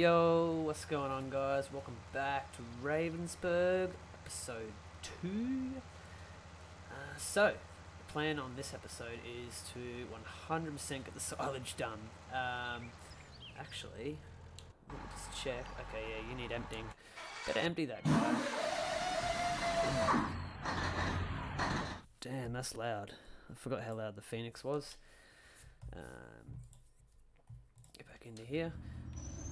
Yo, what's going on, guys? Welcome back to Ravensberg, episode 2. The plan on this episode is to 100% get the silage done. Actually, let me just check. Okay, yeah, you need emptying. Better empty that guy. Damn, that's loud. I forgot how loud the Phoenix was. Get back into here.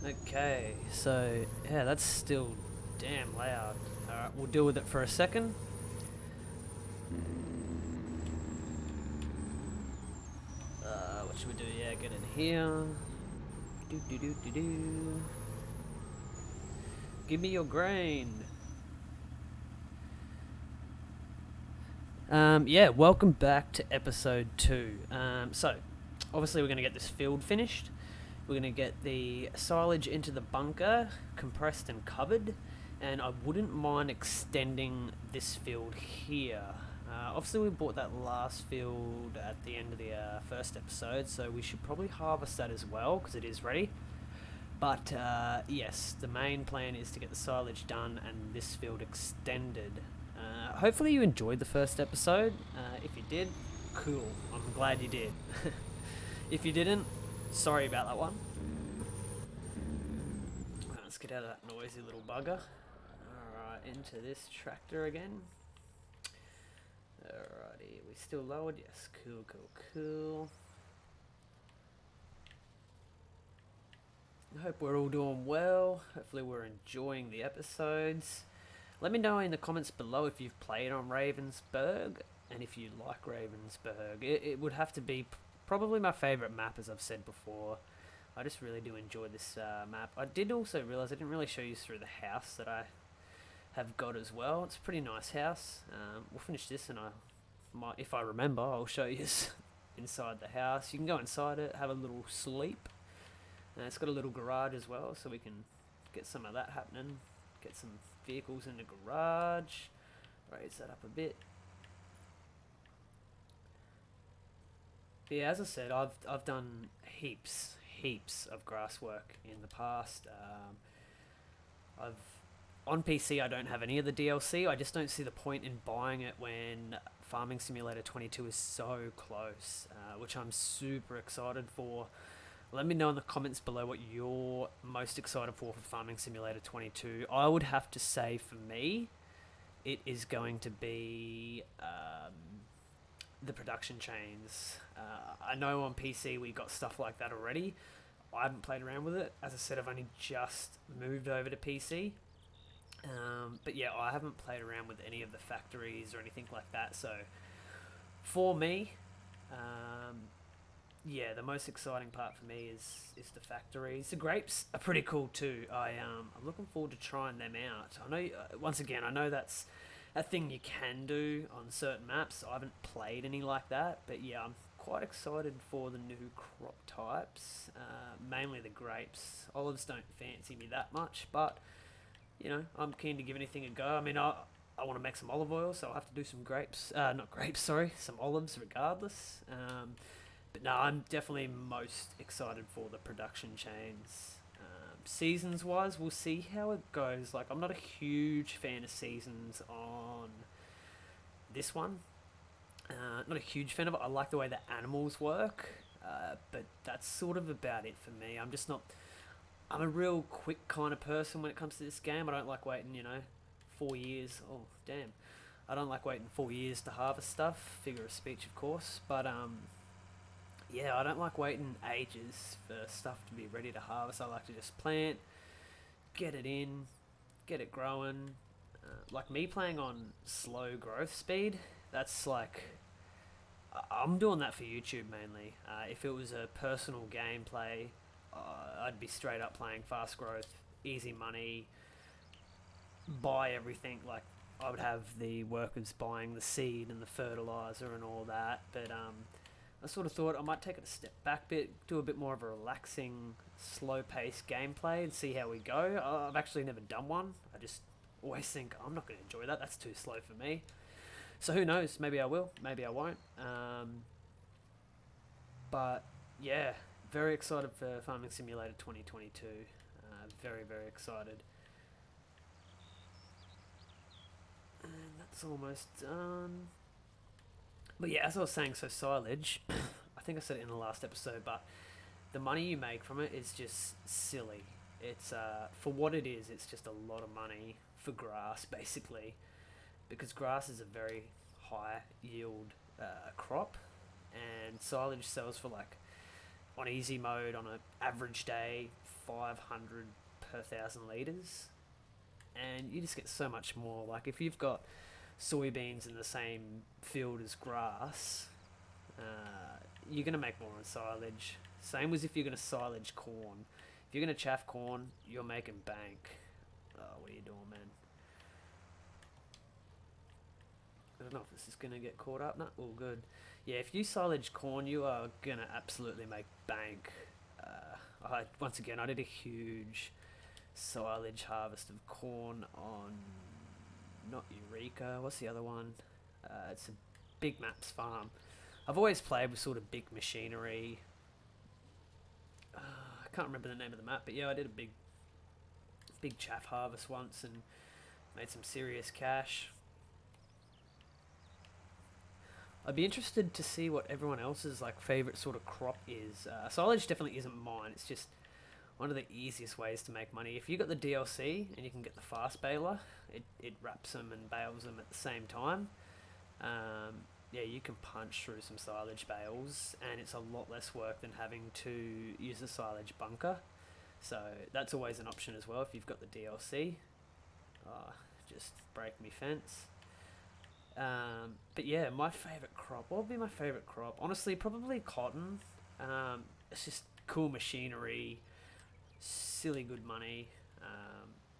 Okay, so yeah, that's still damn loud. Alright, we'll deal with it for a second. What should we do? Yeah, get in here. Do. Give me your grain. Yeah, welcome back to episode 2. So, obviously we're going to get this field finished. We're going to get the silage into the bunker, compressed and covered, and I wouldn't mind extending this field here. Obviously we bought that last field at the end of the first episode, so we should probably harvest that as well, because it is ready. But yes, the main plan is to get the silage done and this field extended. Hopefully you enjoyed the first episode. If you did, cool. I'm glad you did. If you didn't, sorry about that one. Let's get out of that noisy little bugger. Alright, into this tractor again. Alrighty, we still lowered? Yes, cool. I hope we're all doing well. Hopefully we're enjoying the episodes. Let me know in the comments below if you've played on Ravensberg and if you like Ravensberg. It would have to be probably my favourite map, as I've said before. I just really do enjoy this map. I did also realise I didn't really show you through the house that I have got as well. It's a pretty nice house. We'll finish this and if I remember, I'll show you inside the house. You can go inside it, have a little sleep. It's got a little garage as well, so we can get some of that happening. Get some vehicles in the garage. Raise that up a bit. Yeah, as I said, I've done heaps of grass work in the past. On PC I don't have any of the DLC. I just don't see the point in buying it when Farming Simulator 22 is so close, which I'm super excited for. Let me know in the comments below what you're most excited for Farming Simulator 22. I would have to say, for me, it is going to be the production chains. I know on PC we got stuff like that already. I haven't played around with it. As I said, I've only just moved over to PC. But yeah, I haven't played around with any of the factories or anything like that. So for me, yeah, the most exciting part for me is the factories. The grapes are pretty cool too. I'm looking forward to trying them out. I know, once again, I know that's a thing you can do on certain maps. I haven't played any like that, but yeah, I'm quite excited for the new crop types, mainly the grapes. Olives don't fancy me that much, but you know, I'm keen to give anything a go. I mean, I want to make some olive oil, so I'll have to do some some olives regardless. But no, I'm definitely most excited for the production chains. Seasons wise, we'll see how it goes. Like, I'm not a huge fan of seasons on this one. Not a huge fan of it. I like the way the animals work, but that's sort of about it for me. I'm a real quick kind of person when it comes to this game. I don't like waiting, 4 years. Oh, damn. I don't like waiting 4 years to harvest stuff. Figure of speech, of course. But, yeah, I don't like waiting ages for stuff to be ready to harvest. I like to just plant, get it in, get it growing. Like me playing on slow growth speed, that's like... I'm doing that for YouTube mainly. If it was a personal gameplay, I'd be straight up playing fast growth, easy money, buy everything. Like, I would have the workers buying the seed and the fertilizer and all that. But I sort of thought I might take it a step back a bit, do a bit more of a relaxing, slow-paced gameplay and see how we go. I've actually never done one. I just always think, I'm not going to enjoy that. That's too slow for me. So who knows? Maybe I will. Maybe I won't. But yeah, very excited for Farming Simulator 2022. Very, very excited. And that's almost done. But yeah, as I was saying, so silage, I think I said it in the last episode, but the money you make from it is just silly. It's for what it is, it's just a lot of money for grass, basically, because grass is a very high yield crop, and silage sells for like on easy mode on an average day 500 per 1,000 liters, and you just get so much more. Like if you've got soybeans in the same field as grass, you're gonna make more on silage. Same as if you're gonna silage corn. If you're gonna chaff corn, you're making bank. Oh, what are you doing, man? I don't know if this is gonna get caught up. No, all good. Yeah, if you silage corn, you are gonna absolutely make bank. Once again, I did a huge silage harvest of corn on not Eureka. What's the other one? It's a Big Maps farm. I've always played with sort of big machinery. I can't remember the name of the map, but yeah, I did a big chaff harvest once and made some serious cash. I'd be interested to see what everyone else's like favorite sort of crop is. Silage definitely isn't mine. It's just one of the easiest ways to make money. If you got the DLC and you can get the fast baler, it wraps them and bales them at the same time. Yeah, you can punch through some silage bales, and it's a lot less work than having to use a silage bunker. So that's always an option as well if you've got the DLC. Just break me fence. But yeah, my favourite crop. What would be my favourite crop? Honestly, probably cotton. It's just cool machinery, silly good money.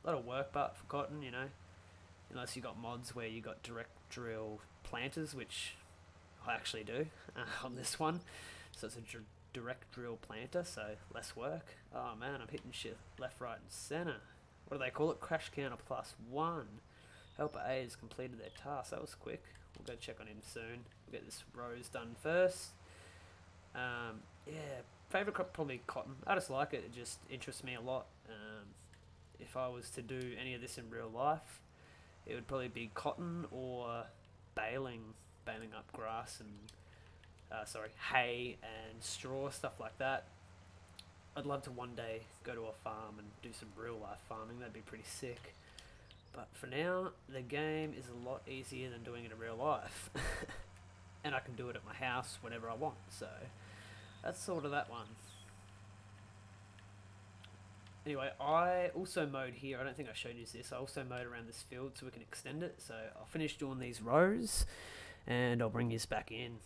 A lot of work, but for cotton, unless you got mods where you got direct drill planters, which I actually do on this one. So it's a direct drill planter, so less work. Oh man, I'm hitting shit left, right, and center. What do they call it? Crash counter +1. Helper A has completed their task. That was quick. We'll go check on him soon. We'll get this rose done first. Yeah, favourite crop probably cotton. I just like it. It just interests me a lot. If I was to do any of this in real life, it would probably be cotton or baling up grass and hay and straw, stuff like that. I'd love to one day go to a farm and do some real life farming. That'd be pretty sick. But for now, the game is a lot easier than doing it in real life. And I can do it at my house whenever I want. So that's sort of that one. Anyway, I also mowed here. I don't think I showed you this. I also mowed around this field so we can extend it. So I'll finish doing these rows and I'll bring this back in.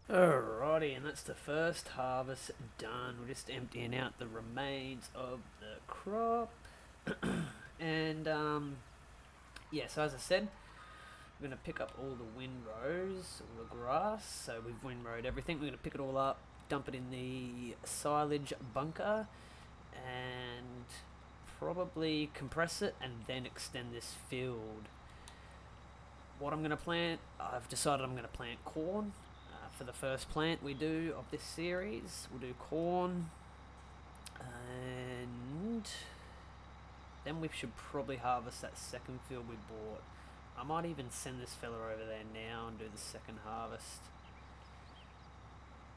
Alrighty, and that's the first harvest done. We're just emptying out the remains of the crop. And yeah, so as I said, we're going to pick up all the windrows, all the grass. So we've windrowed everything. We're going to pick it all up, dump it in the silage bunker, and probably compress it and then extend this field. What I'm going to plant, I've decided I'm going to plant corn. For the first plant we do of this series, we'll do corn, and then we should probably harvest that second field we bought. I might even send this fella over there now and do the second harvest.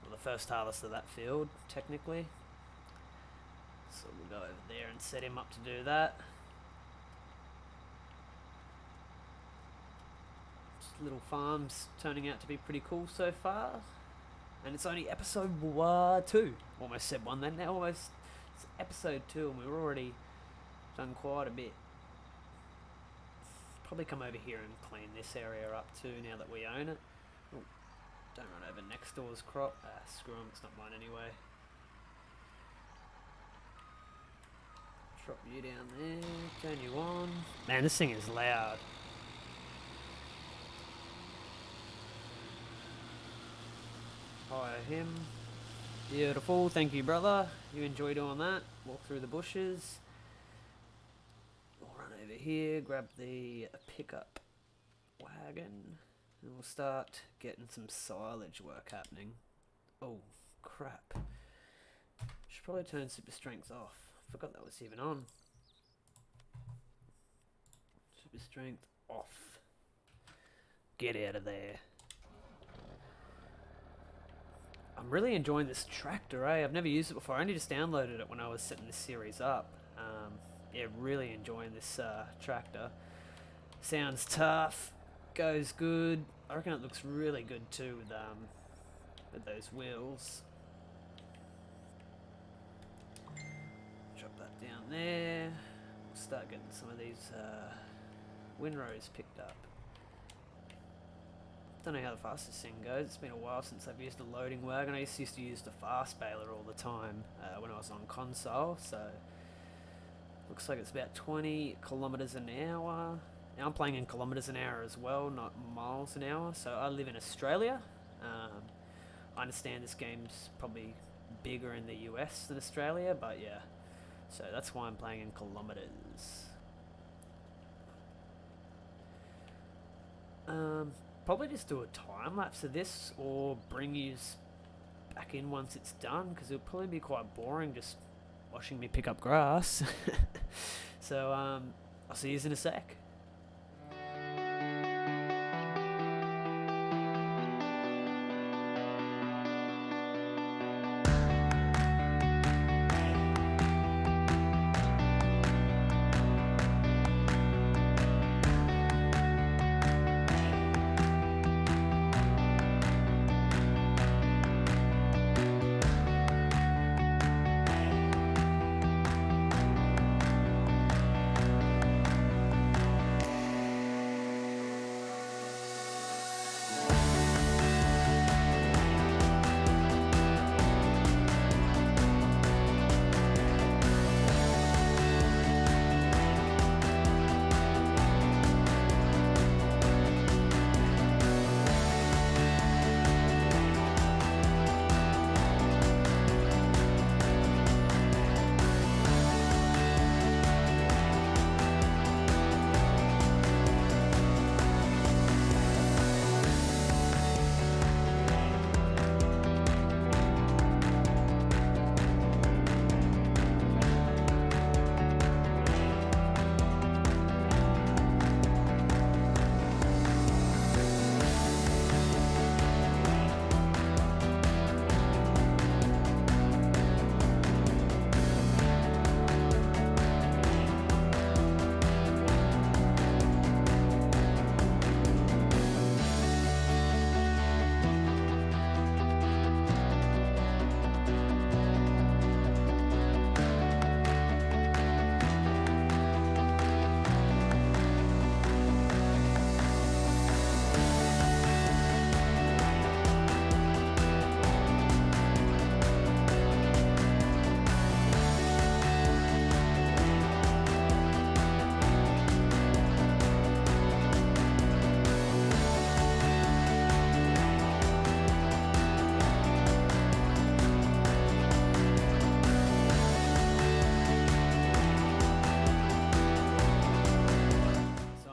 Well, the first harvest of that field, technically. So we'll go over there and set him up to do that. Just little farms turning out to be pretty cool so far. And it's only episode 2. Almost said 1 then. Now almost it's episode 2 and we've already done quite a bit. Probably come over here and clean this area up too now that we own it. Ooh, don't run over next door's crop. Screw 'em, it's not mine anyway. Drop you down there, turn you on. Man, this thing is loud. Hire him. Beautiful, thank you brother. You enjoy doing that. Walk through the bushes. We'll run over here, grab the pickup wagon, and we'll start getting some silage work happening. Oh, crap. Should probably turn super strength off. Forgot that was even on. Super strength off. Get out of there. I'm really enjoying this tractor, eh? I've never used it before. I only just downloaded it when I was setting this series up. Yeah, really enjoying this tractor. Sounds tough, goes good. I reckon it looks really good too with those wheels. Drop that down there. We'll start getting some of these windrows picked up. Don't know how the fastest thing goes. It's been a while since I've used a loading wagon. I used to use the fast baler all the time when I was on console, so looks like it's about 20 kilometers an hour. Now I'm playing in kilometers an hour as well, not miles an hour. So I live in Australia. I understand this game's probably bigger in the US than Australia, but yeah. So that's why I'm playing in kilometers. Probably just do a time lapse of this or bring yous back in once it's done, because it'll probably be quite boring just watching me pick up grass. So I'll see yous in a sec.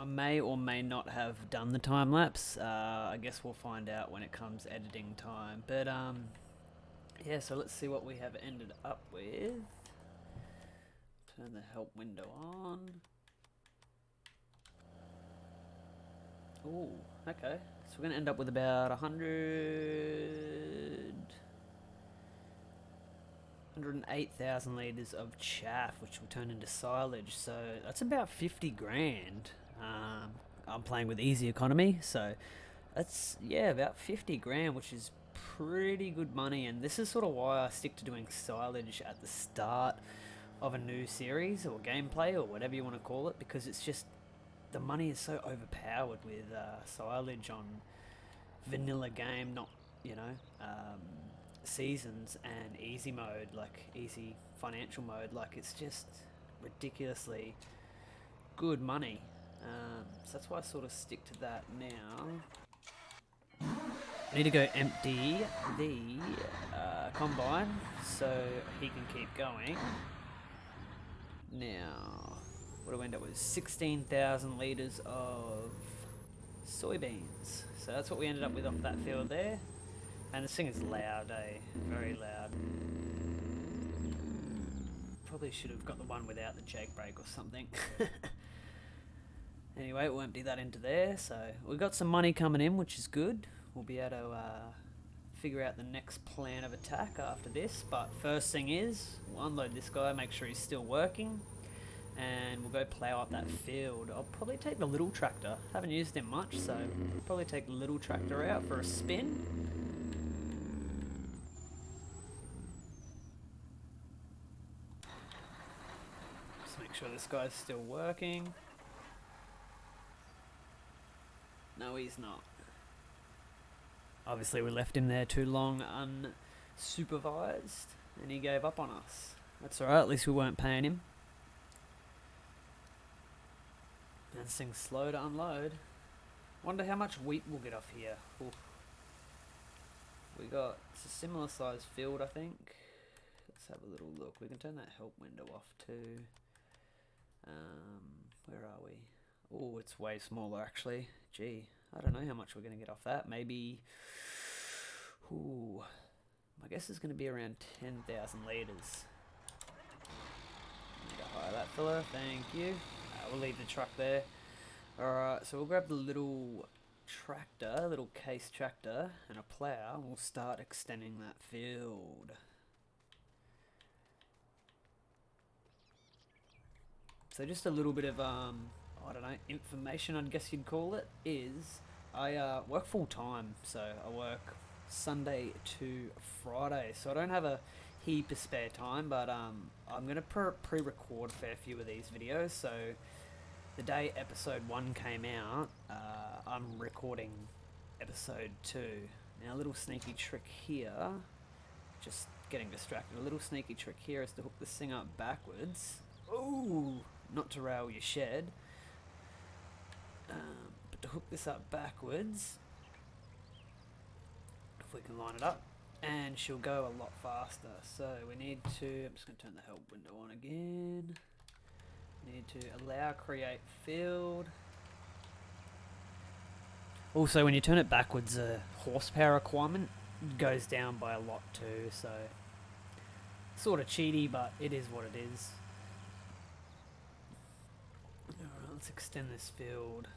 May or may not have done the time lapse. I guess we'll find out when it comes editing time. But yeah, so let's see what we have ended up with. Turn the help window on. Ooh, okay. So we're going to end up with about 108,000 litres of chaff, which will turn into silage. So that's about 50 grand. I'm playing with easy economy, so that's, yeah, about 50 grand, which is pretty good money. And this is sort of why I stick to doing silage at the start of a new series or gameplay or whatever you want to call it, because it's just, the money is so overpowered with silage on vanilla game, not, you know, seasons and easy mode, like easy financial mode. Like, it's just ridiculously good money. So that's why I sort of stick to that now. I need to go empty the combine so he can keep going. Now, what do we end up with? 16,000 litres of soybeans. So that's what we ended up with off that field there. And this thing is loud, eh? Very loud. probably should have got the one without the jake brake or something. Anyway, we'll empty that into there. So we've got some money coming in, which is good. We'll be able to figure out the next plan of attack after this. But first thing is, we'll unload this guy, make sure he's still working, and we'll go plough up that field. I'll probably take the little tractor. Haven't used him much, so I'll probably take the little tractor out for a spin. Just make sure this guy's still working. No, he's not. Obviously, we left him there too long unsupervised, and he gave up on us. That's alright, at least we weren't paying him. And this thing's slow to unload. Wonder how much wheat we'll get off here. Oof. It's a similar sized field, I think. Let's have a little look. We can turn that help window off too. Where are we? Oh, it's way smaller actually. Gee, I don't know how much we're going to get off that. Maybe, my guess is going to be around 10,000 litres. Need to hire that fella, thank you. We'll leave the truck there. Alright, so we'll grab the little tractor, little case tractor, and a plough, and we'll start extending that field. So just a little bit of, I don't know, information I guess you'd call it, is I work full time, so I work Sunday to Friday, so I don't have a heap of spare time, but I'm going to pre-record a fair few of these videos, so the day episode 1 came out, I'm recording episode 2. Now a little sneaky trick here, just getting distracted, a little sneaky trick here is to hook this thing up backwards. Ooh! Not to rail your shed, but to hook this up backwards, if we can line it up, and she'll go a lot faster. So we need to, I'm just going to turn the help window on again, need to allow create field. Also when you turn it backwards, the horsepower requirement goes down by a lot too, so sort of cheaty, but it is what it is. Alright, let's extend this field.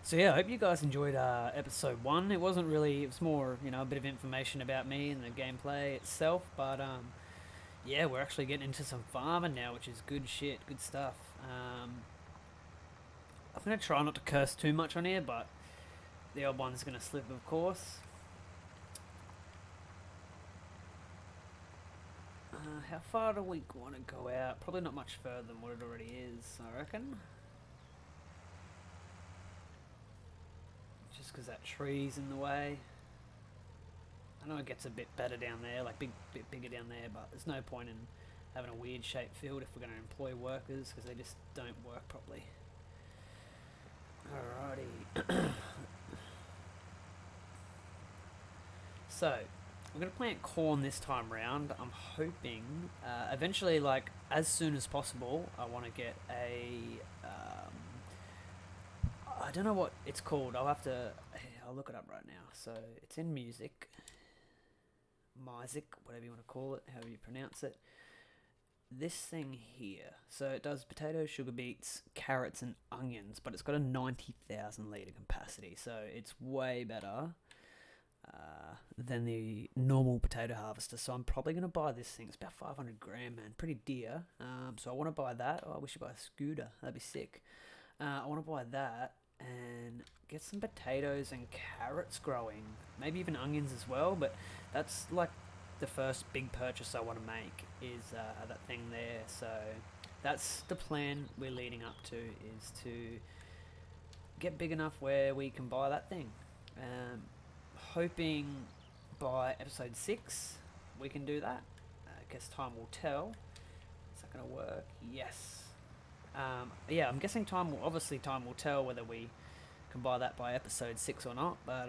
So yeah, I hope you guys enjoyed episode 1. It wasn't really, it was more, you know, a bit of information about me and the gameplay itself, but yeah, we're actually getting into some farming now, which is good shit, good stuff. I'm going to try not to curse too much on here, but the odd one's going to slip, of course. How far do we want to go out? Probably not much further than what it already is, I reckon. Just because that tree's in the way. I know it gets a bit better down there, like bit bigger down there, but there's no point in having a weird shaped field if we're going to employ workers, because they just don't work properly. Alrighty. So, we're going to plant corn this time round. I'm hoping, eventually, like, as soon as possible, I want to get a, I don't know what it's called. I'll look it up right now. So, it's in music. Music, whatever you want to call it, however you pronounce it. This thing here. So, it does potatoes, sugar beets, carrots, and onions, but it's got a 90,000 litre capacity. So, it's way better than the normal potato harvester, so I'm probably going to buy this thing. It's about 500 grand, man, pretty dear. So I want to buy that. Oh, I wish I buy a scooter, that'd be sick. I want to buy that and get some potatoes and carrots growing, maybe even onions as well, but that's like the first big purchase I want to make is that thing there. So that's the plan we're leading up to, is to get big enough where we can buy that thing. Hoping by episode 6 we can do that. I guess time will tell. Is that going to work? Yes. Yeah, I'm guessing time will tell whether we can buy that by episode 6 or not, but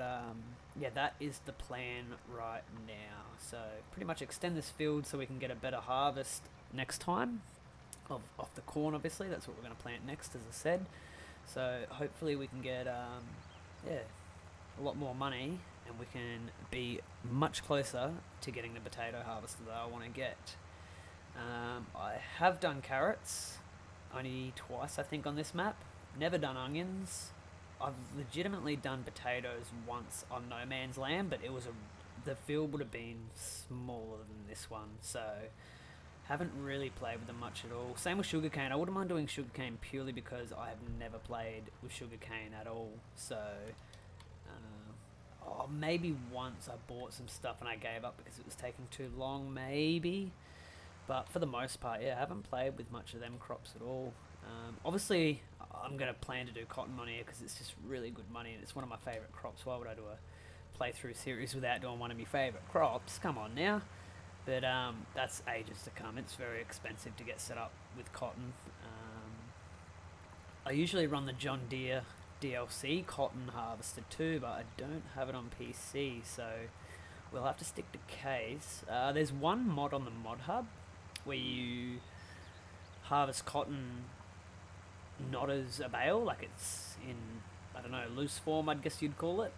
yeah, that is the plan right now. So pretty much extend this field so we can get a better harvest next time of the corn. Obviously that's what we're going to plant next, as I said, so hopefully we can get yeah, a lot more money and we can be much closer to getting the potato harvester that I want to get. I have done carrots, only twice I think on this map. Never done onions. I've legitimately done potatoes once on No Man's Land, but the field would have been smaller than this one, so haven't really played with them much at all. Same with sugarcane. I wouldn't mind doing sugarcane purely because I have never played with sugarcane at all. So, maybe once I bought some stuff and I gave up because it was taking too long, maybe. But for the most part, yeah, I haven't played with much of them crops at all. Obviously, I'm going to plan to do cotton on here because it's just really good money and it's one of my favourite crops. Why would I do a playthrough series without doing one of my favourite crops? Come on now. But that's ages to come. It's very expensive to get set up with cotton. I usually run the John Deere DLC cotton harvester too, but I don't have it on PC, so we'll have to stick to K's. There's one mod on the mod hub where you harvest cotton not as a bale, like it's in, I don't know, loose form, I guess you'd call it.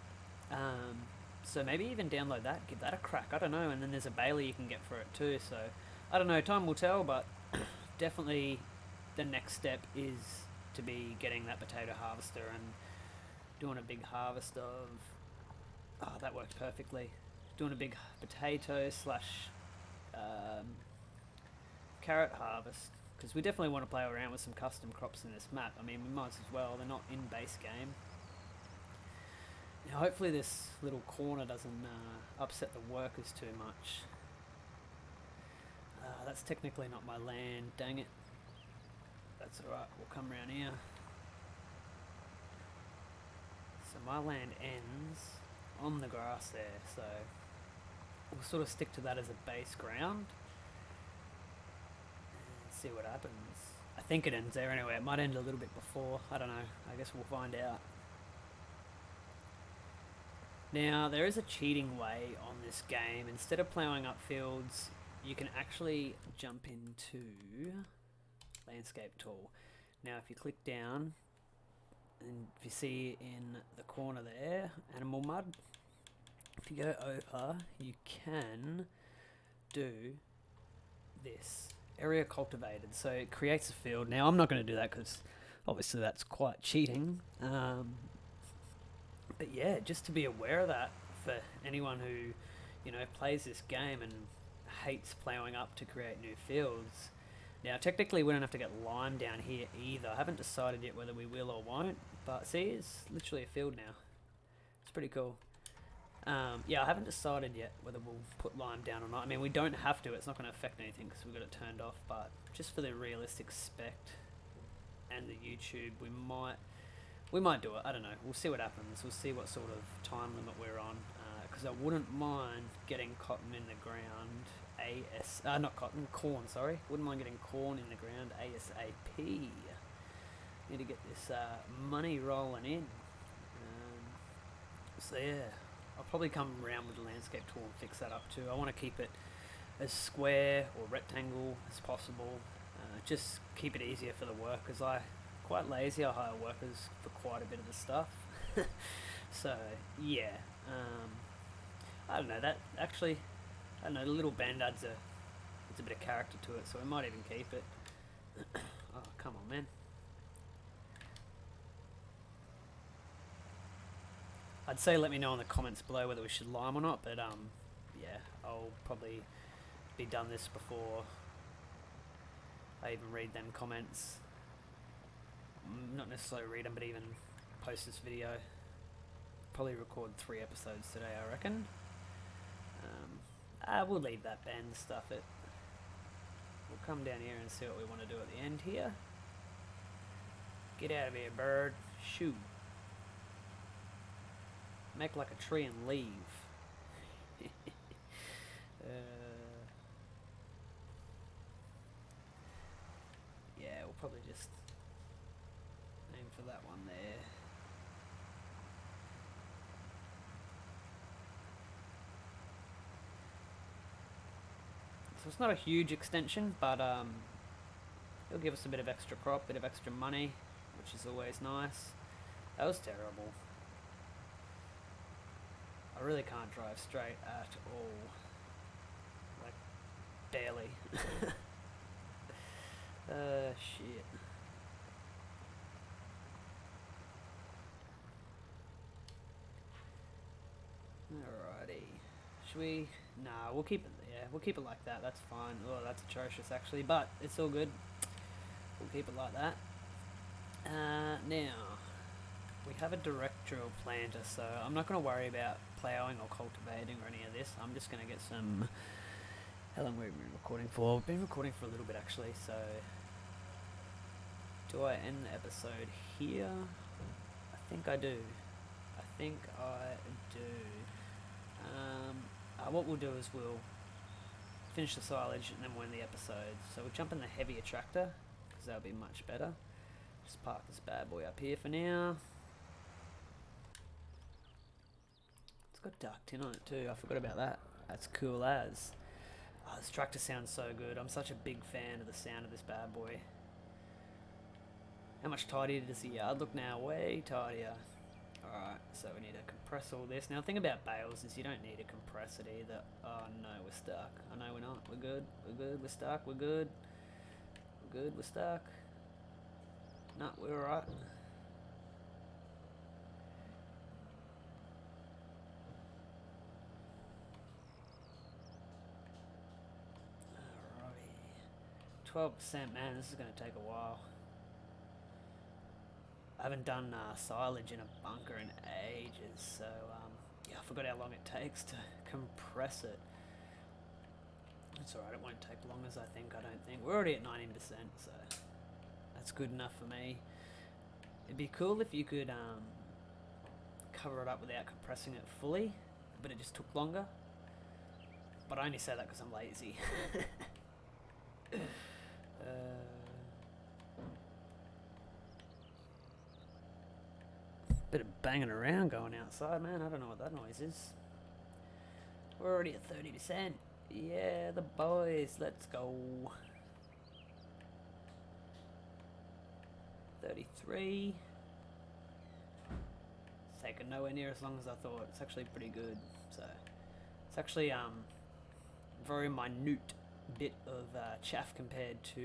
So maybe even download that, give that a crack, I don't know, and then there's a baler you can get for it too, so I don't know, time will tell, but definitely the next step is to be getting that potato harvester and doing a big harvest of, that worked perfectly, doing a big potato slash carrot harvest, because we definitely want to play around with some custom crops in this map. I mean, we might as well, they're not in base game. Now, hopefully this little corner doesn't upset the workers too much. That's technically not my land, dang it. That's alright, we'll come around here. So my land ends on the grass there, so we'll sort of stick to that as a base ground. And see what happens. I think it ends there anyway, it might end a little bit before, I don't know, I guess we'll find out. Now, there is a cheating way on this game. Instead of ploughing up fields, you can actually jump into landscape tool. Now, if you click down, and if you see in the corner there, animal mud, if you go over, you can do this, area cultivated. So it creates a field. Now, I'm not going to do that because obviously that's quite cheating. But yeah, just to be aware of that for anyone who, you know, plays this game and hates ploughing up to create new fields. Now, technically, we don't have to get lime down here either. I haven't decided yet whether we will or won't. But see, it's literally a field now. It's pretty cool. Yeah, I haven't decided yet whether we'll put lime down or not. I mean, we don't have to. It's not going to affect anything because we've got it turned off. But just for the realistic spec and the YouTube, we might do it. I don't know. We'll see what happens. We'll see what sort of time limit we're on. Because I wouldn't mind getting cotton in the ground. Not cotton, corn, sorry. Wouldn't mind getting corn in the ground ASAP. Need to get this money rolling in. So yeah, I'll probably come around with the landscape tool and fix that up too. I want to keep it as square or rectangle as possible. Just keep it easier for the workers. Quite lazy. I hire workers for quite a bit of the stuff. So yeah, I don't know, that actually, I don't know, the little bend adds a bit of character to it, so we might even keep it. Oh, come on, man. I'd say let me know in the comments below whether we should lime or not, but yeah, I'll probably be done this before I even read them comments. Not necessarily read them, but even post this video. Probably record 3 episodes today, I reckon. We'll leave that bend, stuff it. We'll come down here and see what we want to do at the end here. Get out of here, bird. Shoot. Make like a tree and leave. Yeah, we'll probably just aim for that one there. So it's not a huge extension, but it'll give us a bit of extra crop, bit of extra money, which is always nice. That was terrible. I really can't drive straight at all. Like, barely. Shit. Alrighty. Should we? Nah, we'll keep it. Yeah, we'll keep it like that. That's fine. Oh, that's atrocious actually, but it's all good. We'll keep it like that. Now, we have a direct drill planter, so I'm not going to worry about ploughing or cultivating or any of this. I'm just going to get some... How long have we been recording for? We've been recording for a little bit actually, so... Do I end the episode here? I think I do. What we'll do is we'll finish the silage and then we'll end the episode. So we'll jump in the heavier tractor, because that'll be much better. Just park this bad boy up here for now. It's got dark tin on it too, I forgot about that. That's cool as. Oh, this tractor sounds so good. I'm such a big fan of the sound of this bad boy. How much tidier does the yard look now? Way tidier. Alright, so we need to compress all this. Now the thing about bales is you don't need to compress it either. Oh no, we're stuck. Oh no, we're not. We're good. We're good. We're stuck. We're good. We're good. We're stuck. No, we're alright. Alrighty. 12%, man, this is going to take a while. I haven't done silage in a bunker in ages, so yeah, I forgot how long it takes to compress it. It's alright, it won't take long as I think, I don't think. We're already at 19%, so that's good enough for me. It'd be cool if you could cover it up without compressing it fully, but it just took longer. But I only say that because I'm lazy. Bit of banging around going outside, man. I don't know what that noise is. We're already at 30%. Yeah, the boys. Let's go. 33. It's taken nowhere near as long as I thought. It's actually pretty good. So it's actually very minute bit of chaff compared to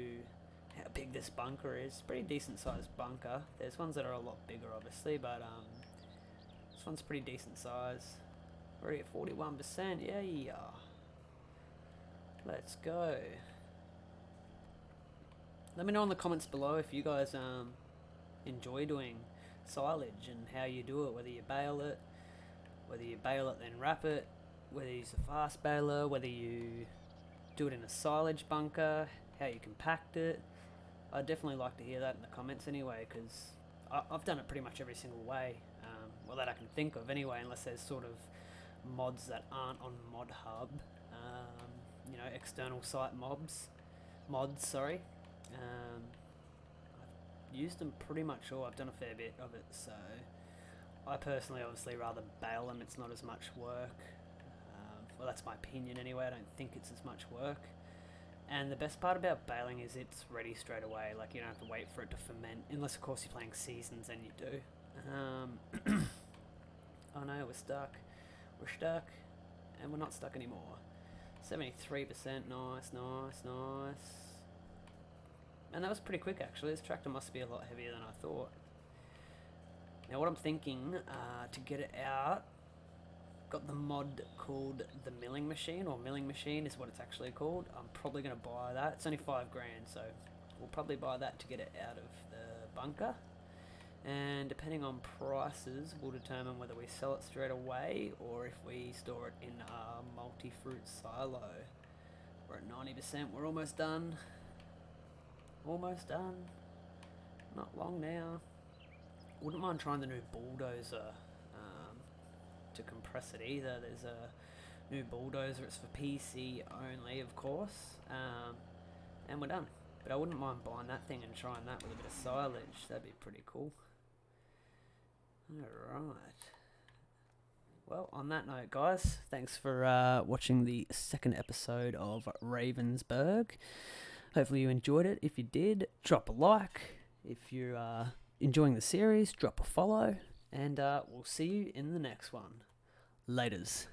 how big this bunker is. Pretty decent sized bunker. There's ones that are a lot bigger obviously, but this one's pretty decent size. Already at 41%, yeah. Let's go. Let me know in the comments below if you guys enjoy doing silage and how you do it, whether you bale it then wrap it, whether you use a fast baler, whether you do it in a silage bunker, how you compact it. I'd definitely like to hear that in the comments anyway, because I've done it pretty much every single way, well that I can think of anyway, unless there's sort of mods that aren't on Mod Hub, you know, external site mods, sorry. I've used them pretty much all. I've done a fair bit of it, so I personally obviously rather bale them. It's not as much work. Well, that's my opinion anyway. I don't think it's as much work. And the best part about baling is it's ready straight away. Like, you don't have to wait for it to ferment, unless of course you're playing seasons, and you do. Oh no, we're stuck. We're stuck, and we're not stuck anymore. 73%, nice. And that was pretty quick actually. This tractor must be a lot heavier than I thought. Now what I'm thinking, to get it out, got the mod called the milling machine, or milling machine is what it's actually called. I'm probably going to buy that. It's only $5 grand, so we'll probably buy that to get it out of the bunker. And depending on prices, we'll determine whether we sell it straight away or if we store it in a multi-fruit silo. We're at 90%. We're almost done. Almost done. Not long now. Wouldn't mind trying the new bulldozer to compress it either. There's a new bulldozer. It's for PC only, of course. And we're done. But I wouldn't mind buying that thing and trying that with a bit of silage. That'd be pretty cool. Alright. Well, on that note, guys, thanks for watching the second episode of Ravensberg. Hopefully you enjoyed it. If you did, drop a like. If you're enjoying the series, drop a follow. And we'll see you in the next one. Laters.